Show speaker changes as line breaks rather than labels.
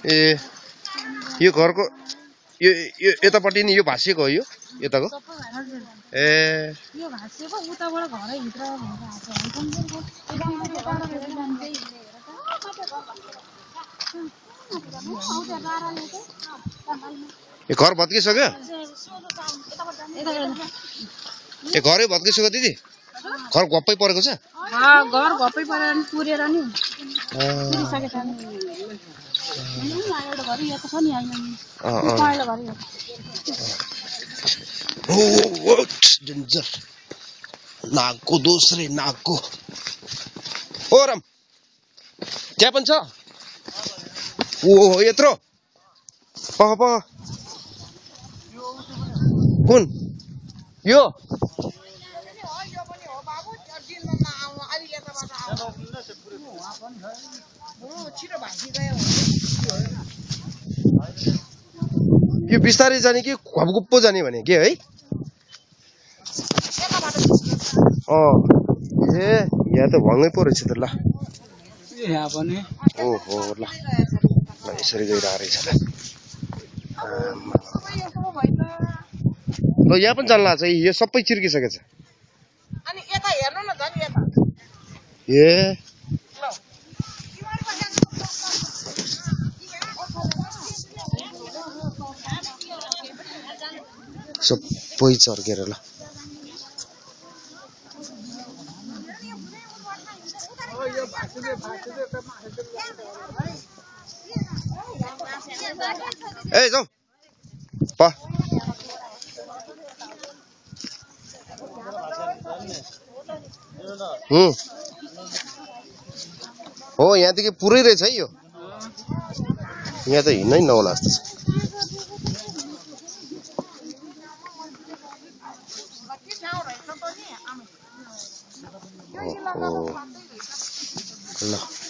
ए यो घरको यो यतापट्टि नि यो भाँसिएको हो यो यताको ए
यो भाँसिएको उताबाट घरै भित्र
यो घर भत्किसक्यो यो घरै भत्किसक्यो दिदी घर गप्पै परेको छ
घर गप्पै परेर नि पुरेर नि पुरिसकेछ नि एउटा घर यो त छ नि हैन
ओ डेन्जर नागको दोस्रे नागको ओ राम त्यहाँ पनि छ ओ यत्रो पख पख कुन यो यो बिस्तारै जाने कि घपघुप्पो जाने भने के है ए यहाँ त भङ्गै पो रहेछ त ल
यहाँ पनि
ओहो ल यसरी गइरहेको रहेछ त ल यहाँ पनि जान्ला छ यो सबै चिर्किसकेछ
अनि यता हेर्नु न झन् यता
ए सबै चर्केर ल ए जाऊ प हो यहाँदेखि पुरै रहेछ है यो यहाँ त हिँड्नै नहोला जस्तो छ ल